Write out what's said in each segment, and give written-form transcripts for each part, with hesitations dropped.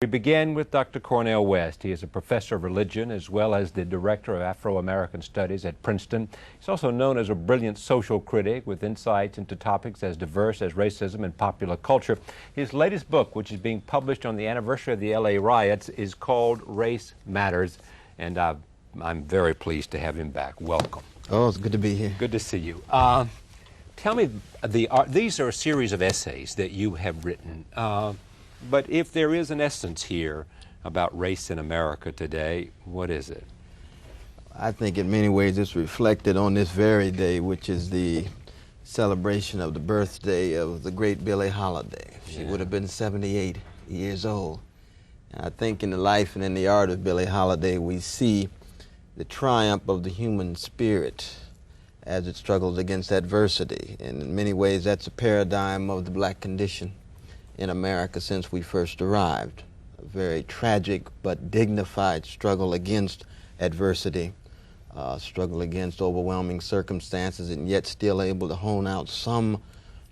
We begin with Dr. Cornel West. He is a professor of religion as well as the director of Afro-American Studies at Princeton. He's also known as a brilliant social critic with insights into topics as diverse as racism and popular culture. His latest book, which is being published on the anniversary of the LA riots, is called Race Matters, and I'm very pleased to have him back. Welcome. Oh, it's good to be here. Good to see you. Tell me, these are a series of essays that you have written. But if there is an essence here about race in America today, what is it? I think in many ways it's reflected on this very day, which is the celebration of the birthday of the great Billie Holiday. She would have been 78 years old. And I think in the life and in the art of Billie Holiday, we see the triumph of the human spirit as it struggles against adversity. And in many ways, that's a paradigm of the black condition in America since we first arrived. A very tragic but dignified struggle against adversity, struggle against overwhelming circumstances, and yet still able to hone out some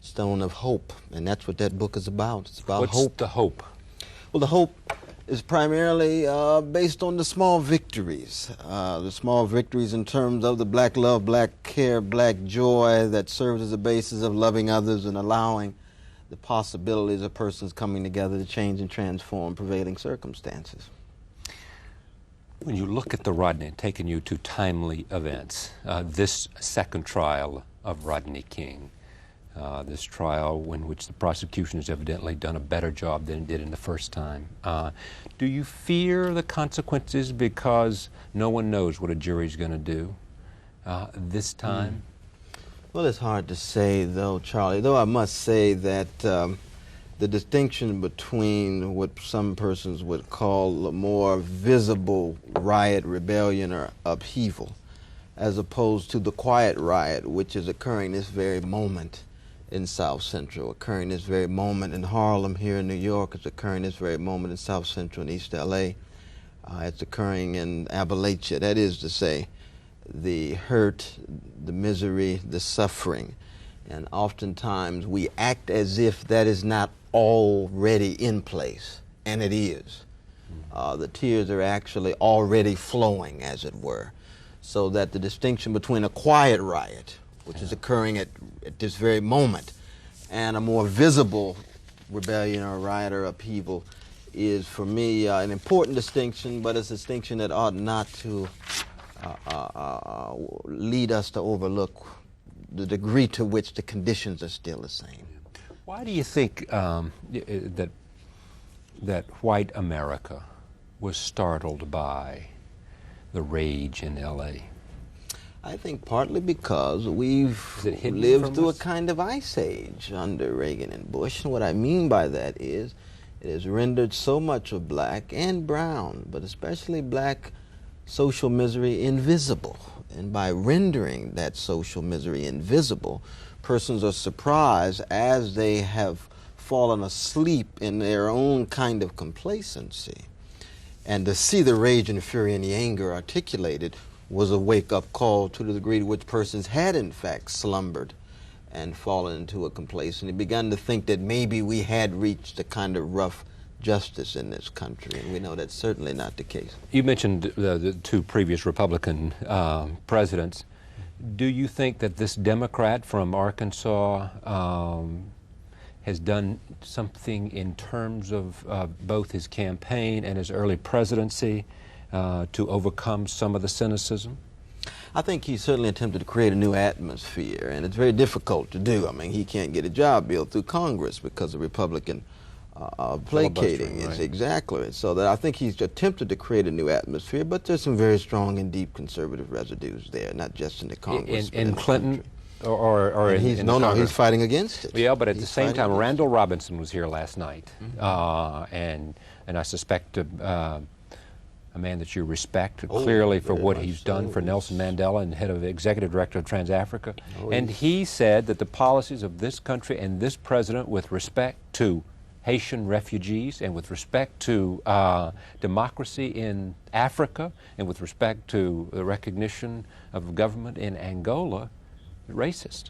stone of hope. And that's what that book is about. It's about hope. What's the hope? Well, the hope is primarily based on the small victories. The small victories in terms of the black love, black care, black joy that serves as a basis of loving others and allowing the possibilities of persons coming together to change and transform prevailing circumstances. When you look at the Rodney, taking you to timely events, this second trial of Rodney King, this trial in which the prosecution has evidently done a better job than it did in the first time, do you fear the consequences because no one knows what a jury's going to do this time? Well, it's hard to say, though, Charlie, though I must say that the distinction between what some persons would call a more visible riot, rebellion, or upheaval, as opposed to the quiet riot, which is occurring this very moment in South Central, occurring this very moment in Harlem here in New York, it's occurring this very moment in South Central and East LA, it's occurring in Appalachia. That is to say, the hurt, the misery, the suffering. And oftentimes we act as if that is not already in place, and it is. The tears are actually already flowing, as it were. So that the distinction between a quiet riot, which is occurring at this very moment, and a more visible rebellion or riot or upheaval is, for me, an important distinction, but it's a distinction that ought not to lead us to overlook the degree to which the conditions are still the same. Why do you think that white America was startled by the rage in L.A.? I think partly because we've lived through a kind of ice age under Reagan and Bush. And what I mean by that is it has rendered so much of black and brown, but especially black social misery invisible. And by rendering that social misery invisible, persons are surprised as they have fallen asleep in their own kind of complacency. And to see the rage and fury and the anger articulated was a wake-up call to the degree to which persons had in fact slumbered and fallen into a complacency. And begun to think that maybe we had reached a kind of rough justice in this country, and we know that's certainly not the case. You mentioned the two previous Republican presidents. Do you think that this Democrat from Arkansas has done something in terms of both his campaign and his early presidency to overcome some of the cynicism? I think he certainly attempted to create a new atmosphere, and it's very difficult to do. I mean, he can't get a job bill through Congress because of Republican placating. Right. Exactly. So that I think he's attempted to create a new atmosphere, but there's some very strong and deep conservative residues there, not just in the Congress. In Clinton? Or he's fighting against it. Yeah, but at the same time, Randall Robinson was here last night, and I suspect a man that you respect clearly for what he's done for Nelson Mandela and head of executive director of Trans-Africa. And he said that the policies of this country and this president with respect to Haitian refugees and with respect to democracy in Africa and with respect to the recognition of government in Angola, racist.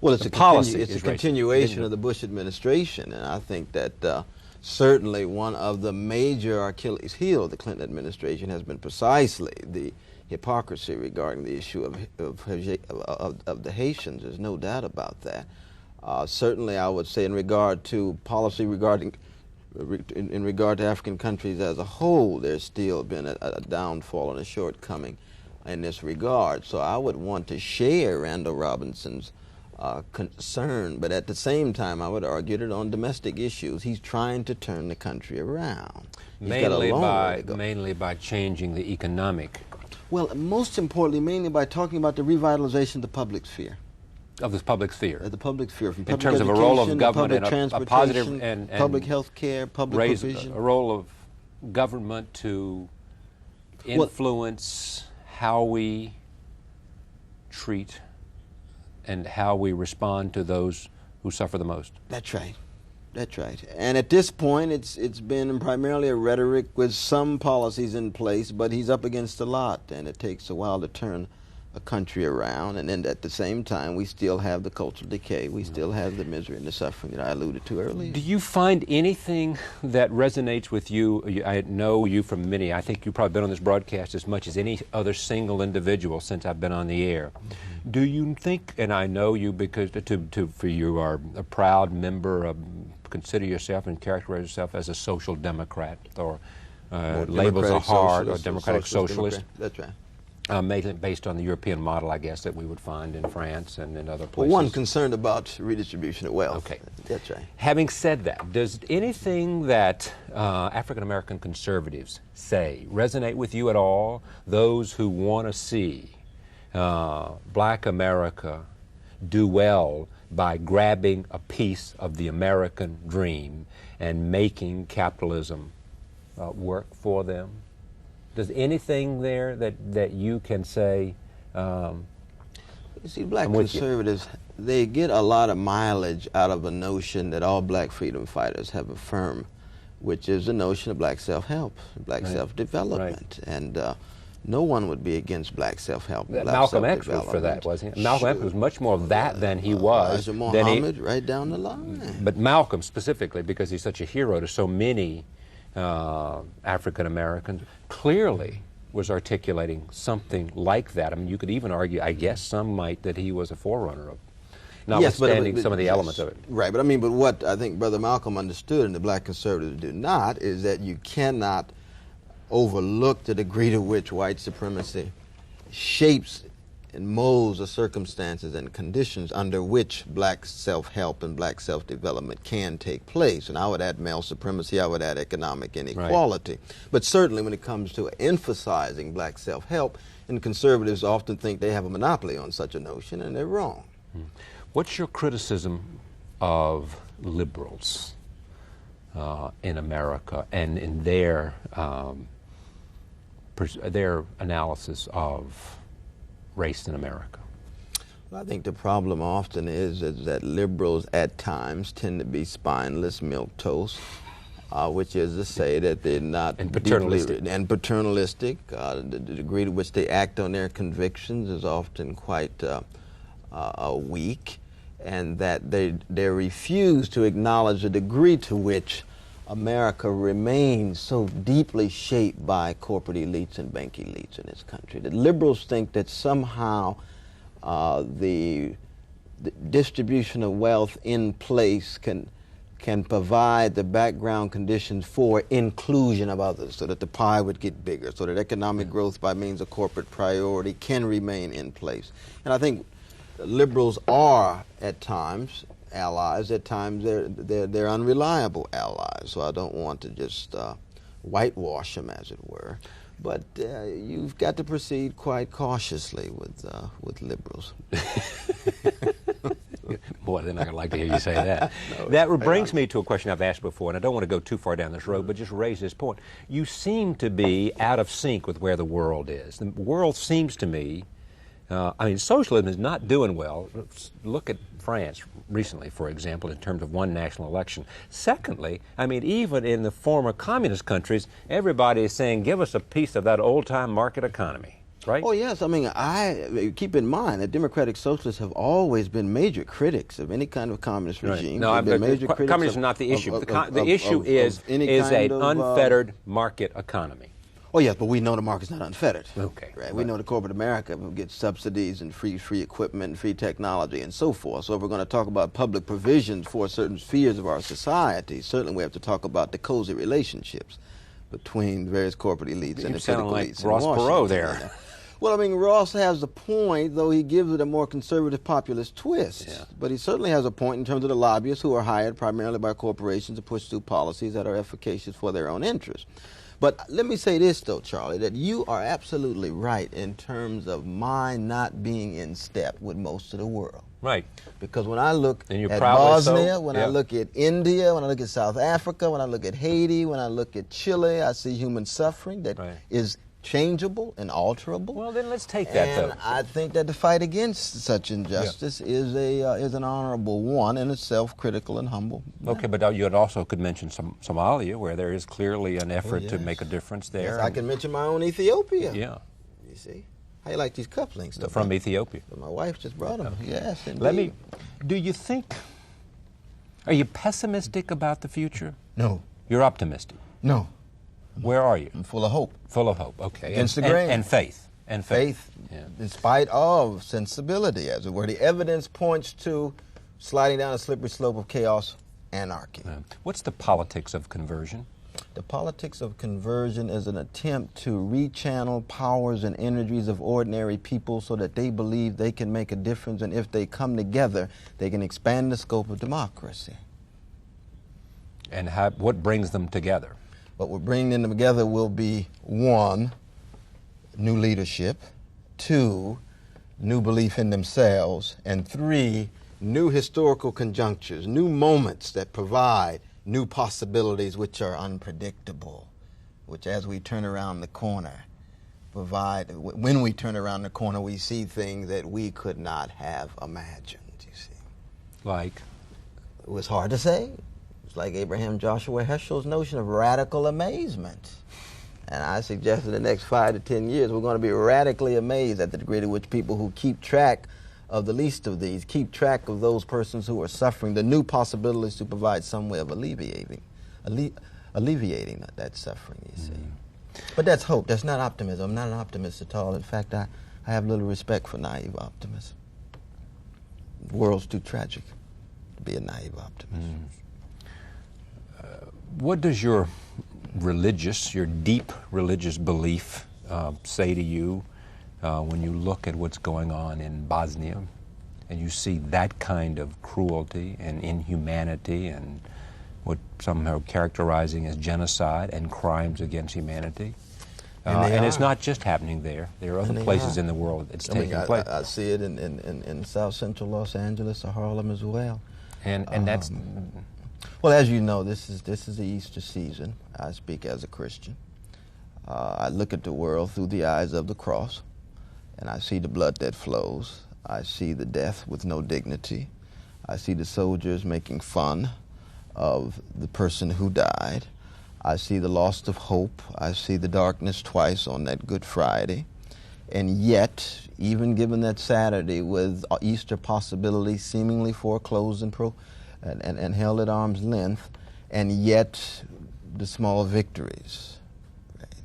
Well, it's a continuation of the Bush administration, and I think that certainly one of the major Achilles heel of the Clinton administration has been precisely the hypocrisy regarding the issue of the Haitians. There's no doubt about that. Certainly, I would say in regard to policy regarding in regard to African countries as a whole, there's still been a downfall and a shortcoming in this regard. So I would want to share Randall Robinson's concern, but at the same time, I would argue that on domestic issues, he's trying to turn the country around. Mainly by changing the economic. Well, most importantly, mainly by talking about the revitalization of the public sphere. Of the public sphere. The public sphere, from in public terms of a role of government and a positive and public health care, public provision. A role of government to influence how we treat and how we respond to those who suffer the most. That's right. That's right. And at this point, it's been primarily a rhetoric with some policies in place, but he's up against a lot, and it takes a while to turn a country around. And then at the same time, we still have the cultural decay. We still have the misery and the suffering that I alluded to earlier. Do you find anything that resonates with you? I know you from many. I think you've probably been on this broadcast as much as any other single individual since I've been on the air. Mm-hmm. Do you think, and I know you because for you are a proud member of, consider yourself and characterize yourself as a social democrat or labels a hard or democratic socialist. That's right. Mainly based on the European model, I guess, that we would find in France and in other places. Well, one concerned about redistribution of wealth. Okay. That's right. Having said that, does anything that African-American conservatives say resonate with you at all? Those who want to see Black America do well by grabbing a piece of the American dream and making capitalism work for them? Does anything there that you can say? You see, Black conservatives, they get a lot of mileage out of a notion that all Black freedom fighters have affirmed, which is the notion of Black self-help, Black self-development. Right. And no one would be against Black self-help. Malcolm X was for that, wasn't he? Malcolm X was much more of that than he was. Muhammad, right down the line. But Malcolm specifically, because he's such a hero to so many African Americans, clearly was articulating something like that. I mean, you could even argue, I guess some might, that he was a forerunner of, notwithstanding some of the elements of it. Right, but I mean, but what I think Brother Malcolm understood and the Black conservatives do not is that you cannot overlook the degree to which white supremacy shapes and molds the circumstances and conditions under which Black self-help and Black self-development can take place. And I would add male supremacy, I would add economic inequality. Right. But certainly when it comes to emphasizing Black self-help, and conservatives often think they have a monopoly on such a notion, and they're wrong. What's your criticism of liberals in America and in their analysis of race in America? Well, I think the problem often is that liberals at times tend to be spineless milquetoast, which is to say that they're not paternalistic. The degree to which they act on their convictions is often quite weak, and that they refuse to acknowledge the degree to which America remains so deeply shaped by corporate elites and bank elites in this country. The liberals think that somehow the distribution of wealth in place can provide the background conditions for inclusion of others, so that the pie would get bigger, so that economic growth by means of corporate priority can remain in place. And I think liberals are at times allies. At times they're unreliable allies, so I don't want to just whitewash them, as it were. But you've got to proceed quite cautiously with liberals. Boy, they're not going to like to hear you say that. No, that brings me to a question I've asked before, and I don't want to go too far down this road, but just raise this point. You seem to be out of sync with where the world is. The world seems to me, I mean, socialism is not doing well. Look at France recently, for example, in terms of one national election. Secondly, I mean, even in the former communist countries, everybody is saying, give us a piece of that old-time market economy. right? Oh, yes. I mean, I keep in mind that democratic socialists have always been major critics of any kind of communist regime. No, communism is not the issue. The issue is an unfettered market economy. Oh, yes, but we know the market's not unfettered. Okay. Right? We know the corporate America will get subsidies and free equipment and free technology and so forth. So if we're going to talk about public provisions for certain spheres of our society, certainly we have to talk about the cozy relationships between various corporate elites and the political elites. You sound like Ross Perot there. Well, I mean, Ross has a point, though he gives it a more conservative populist twist. Yeah. But he certainly has a point in terms of the lobbyists who are hired primarily by corporations to push through policies that are efficacious for their own interests. But let me say this, though, Charlie, that you are absolutely right in terms of my not being in step with most of the world. Right. Because when I look at Bosnia, when yeah. I look at India, when I look at South Africa, when I look at Haiti, when I look at Chile, I see human suffering that is changeable and alterable. Well, then let's take that, though. And I think that the fight against such injustice is an honorable one and a self-critical and humble. Okay, but you also could mention Somalia, where there is clearly an effort to make a difference there. Yes, I can mention my own Ethiopia. Yeah. You see? How you like these cufflinks? From Ethiopia. My wife just brought them. Okay. Yes, indeed. Do you think, are you pessimistic about the future? No. You're optimistic? No. Where are you? I'm full of hope. Full of hope, okay. Against the grain. And faith. And faith, in spite of sensibility, as it were. The evidence points to sliding down a slippery slope of chaos, anarchy. What's the politics of conversion? The politics of conversion is an attempt to rechannel powers and energies of ordinary people so that they believe they can make a difference, and if they come together, they can expand the scope of democracy. And what brings them together? What will bring them together will be, 1, new leadership, 2, new belief in themselves, and 3, new historical conjunctures, new moments that provide new possibilities which are unpredictable, which as we turn around the corner when we turn around the corner, we see things that we could not have imagined, you see. Like? It was hard to say. It's like Abraham Joshua Heschel's notion of radical amazement. And I suggest in the next 5 to 10 years, we're going to be radically amazed at the degree to which people who keep track of the least of these, keep track of those persons who are suffering, the new possibilities to provide some way of alleviating that suffering, you see. But that's hope. That's not optimism. I'm not an optimist at all. In fact, I have little respect for naive optimism. The world's too tragic to be a naive optimist. What does your deep religious belief say to you when you look at what's going on in Bosnia and you see that kind of cruelty and inhumanity and what some are characterizing as genocide and crimes against humanity? And it's not just happening there. There are other places in the world it's taking place. I see it in South Central Los Angeles or Harlem as well. And that's... Well, as you know, this is the Easter season. I speak as a Christian. I look at the world through the eyes of the cross, and I see the blood that flows. I see the death with no dignity. I see the soldiers making fun of the person who died. I see the loss of hope. I see the darkness twice on that Good Friday. And yet, even given that Saturday with Easter possibilities seemingly foreclosed and held at arm's length, and yet the small victories. Right?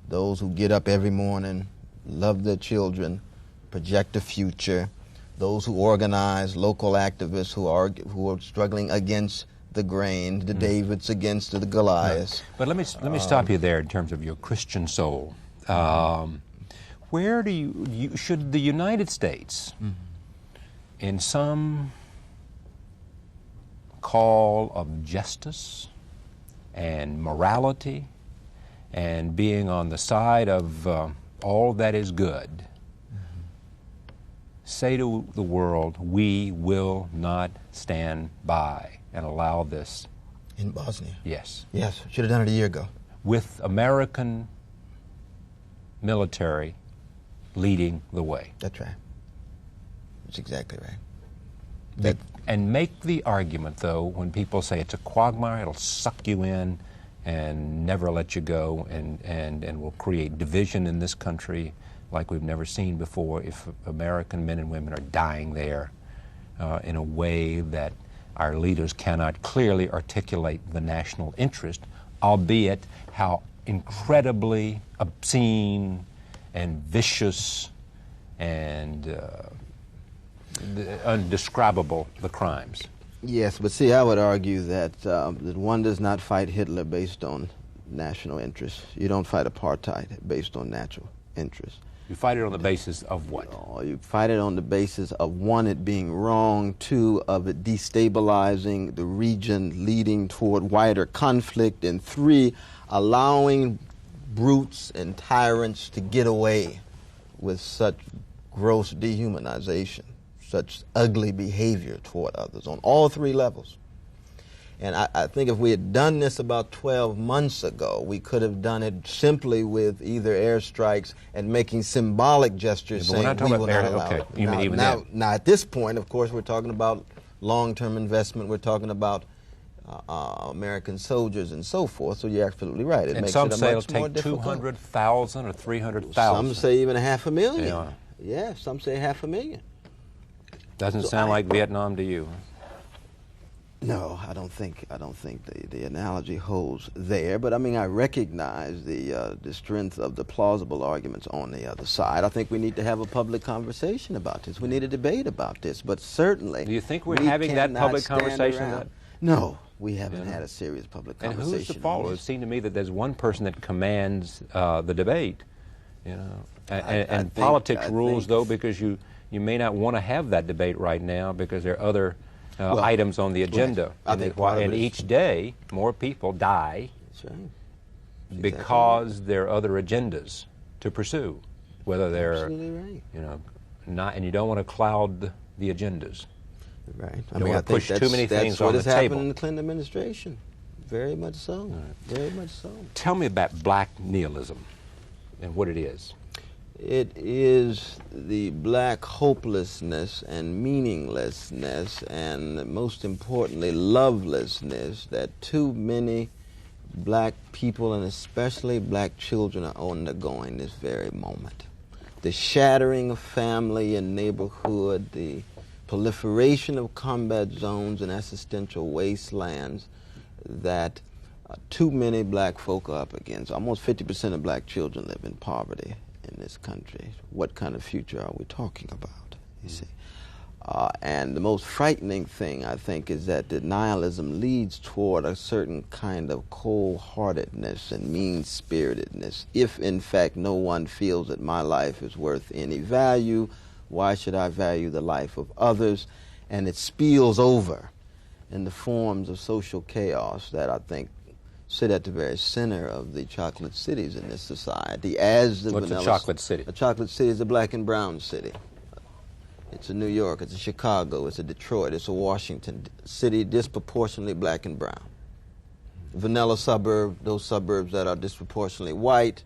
Those who get up every morning, love their children, project a future, those who organize, local activists who are struggling against the grain, the Davids against the Goliaths. But let me stop you there in terms of your Christian soul. Where do should the United States, in some call of justice and morality and being on the side of all that is good, say to the world, we will not stand by and allow this? In Bosnia? Yes. Yes, should have done it a year ago. With American military leading the way. That's right. That's exactly right. And make the argument, though, when people say it's a quagmire, it'll suck you in and never let you go and will create division in this country, like we've never seen before if American men and women are dying there in a way that our leaders cannot clearly articulate the national interest, albeit how incredibly obscene and vicious and undescribable the crimes. Yes, but see, I would argue that that one does not fight Hitler based on national interest. You don't fight apartheid based on natural interest. You fight it on the basis of what? You fight it on the basis of, one, it being wrong, two, of it destabilizing the region, leading toward wider conflict, and three, allowing brutes and tyrants to get away with such gross dehumanization, such ugly behavior toward others on all three levels. And I think if we had done this about 12 months ago, we could have done it simply with either airstrikes and making symbolic gestures saying we will not allow it. Okay. Now, at this point, of course, we're talking about long-term investment. We're talking about American soldiers and so forth. So you're absolutely right. It and makes some it a say much it'll more take difficult. 200,000 or 300,000. Some say even 500,000. Yeah. Yeah, some say 500,000. Doesn't sound like Vietnam to you. No, I don't think the analogy holds there. But I mean, I recognize the strength of the plausible arguments on the other side. I think we need to have a public conversation about this. We need a debate about this. But certainly, do you think we're having that public conversation? No, we haven't had a serious public conversation. And who's to follow? It seemed to me that there's one person that commands the debate, you know. And politics rules, though, because you may not want to have that debate right now because there are other items on the agenda. Right. And each day, more people die. That's right. Because there are other agendas to pursue, whether they're, absolutely right. You know, not, and you don't want to cloud the agendas. Right. I mean, I think push too many things on the table. That's what has happened in the Clinton administration. Very much so. Right. Very much so. Tell me about black nihilism and what it is. It is the black hopelessness and meaninglessness and, most importantly, lovelessness that too many black people and especially black children are undergoing this very moment. The shattering of family and neighborhood, the proliferation of combat zones and existential wastelands that too many black folk are up against. Almost 50% of black children live in poverty in this country. What kind of future are we talking about, you see? And the most frightening thing, I think, is that denialism leads toward a certain kind of cold-heartedness and mean-spiritedness. If, in fact, no one feels that my life is worth any value, why should I value the life of others? And it spills over in the forms of social chaos that I think sit at the very center of the chocolate cities in this society. As the What's a chocolate city? A chocolate city is a black and brown city. It's a New York, it's a Chicago, it's a Detroit, it's a Washington city disproportionately black and brown. Vanilla suburb, those suburbs that are disproportionately white,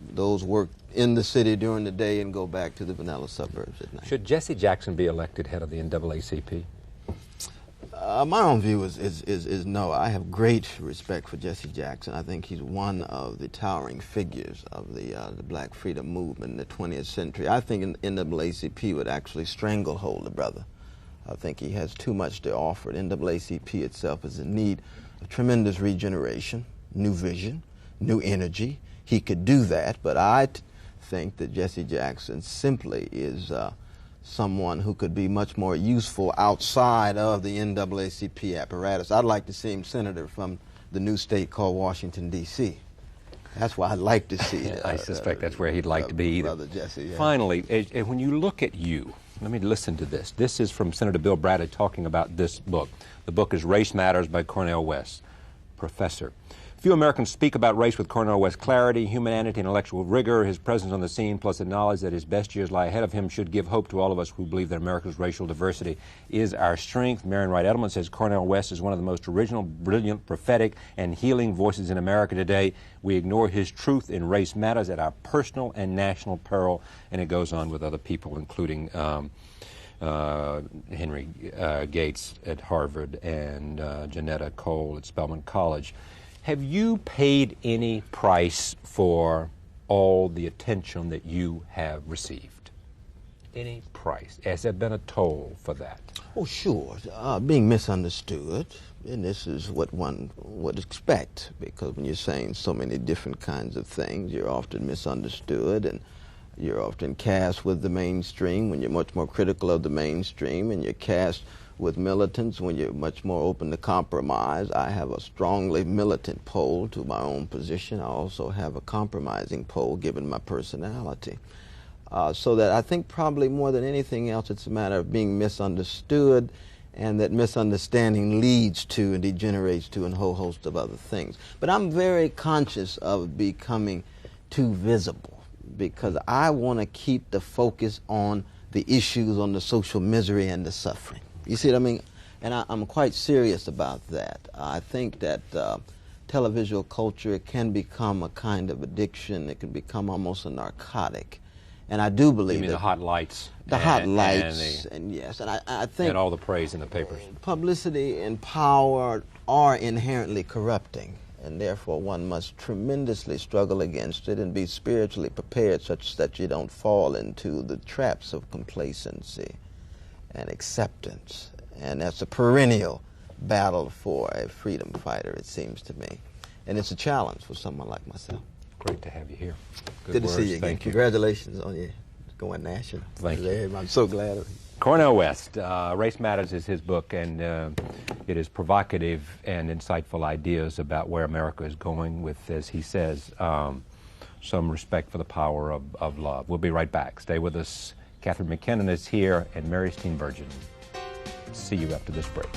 those work in the city during the day and go back to the vanilla suburbs at night. Should Jesse Jackson be elected head of the NAACP? My own view is no. I have great respect for Jesse Jackson. I think he's one of the towering figures of the black freedom movement in the 20th century. I think NAACP would actually stranglehold the brother. I think he has too much to offer. NAACP itself is in need of tremendous regeneration, new vision, new energy. He could do that, but I think that Jesse Jackson simply is someone who could be much more useful outside of the NAACP apparatus. I'd like to see him senator from the new state called Washington, D.C. That's why I'd like to see I suspect that's where he'd like to be either. Brother Jesse, yeah. Finally, when you look at you, let me listen to this. This is from Senator Bill Bradley talking about this book. The book is Race Matters by Cornel West, professor. Few Americans speak about race with Cornel West's clarity, humanity, intellectual rigor. His presence on the scene, plus the knowledge that his best years lie ahead of him, should give hope to all of us who believe that America's racial diversity is our strength. Marion Wright Edelman says Cornel West is one of the most original, brilliant, prophetic, and healing voices in America today. We ignore his truth in Race Matters at our personal and national peril. And it goes on with other people, including Henry Gates at Harvard and Janetta Cole at Spelman College. Have you paid any price for all the attention that you have received? Any price? Has there been a toll for that? Oh, sure. Being misunderstood, and this is what one would expect, because when you're saying so many different kinds of things, you're often misunderstood, and you're often cast with the mainstream when you're much more critical of the mainstream, and you're cast with militants when you're much more open to compromise. I have a strongly militant pole to my own position. I also have a compromising pole given my personality. So that I think probably more than anything else, it's a matter of being misunderstood, and that misunderstanding leads to and degenerates to a whole host of other things. But I'm very conscious of becoming too visible, because I want to keep the focus on the issues, on the social misery and the suffering. You see what I mean? And I'm quite serious about that. I think that televisual culture can become a kind of addiction. It can become almost a narcotic. And I do believe You mean the hot lights? The hot lights, and yes. And I think... And all the praise in the papers. Publicity and power are inherently corrupting, and therefore one must tremendously struggle against it and be spiritually prepared such that you don't fall into the traps of complacency and acceptance. And that's a perennial battle for a freedom fighter, it seems to me. And it's a challenge for someone like myself. Great to have you here. Good to see you again. Thank you. Congratulations on you going national. Thank you. I'm so glad of it. Cornel West, Race Matters is his book, and it is provocative and insightful ideas about where America is going with, as he says, some respect for the power of love. We'll be right back. Stay with us. Catherine McKinnon is here, and Mary Steenburgen. See you after this break.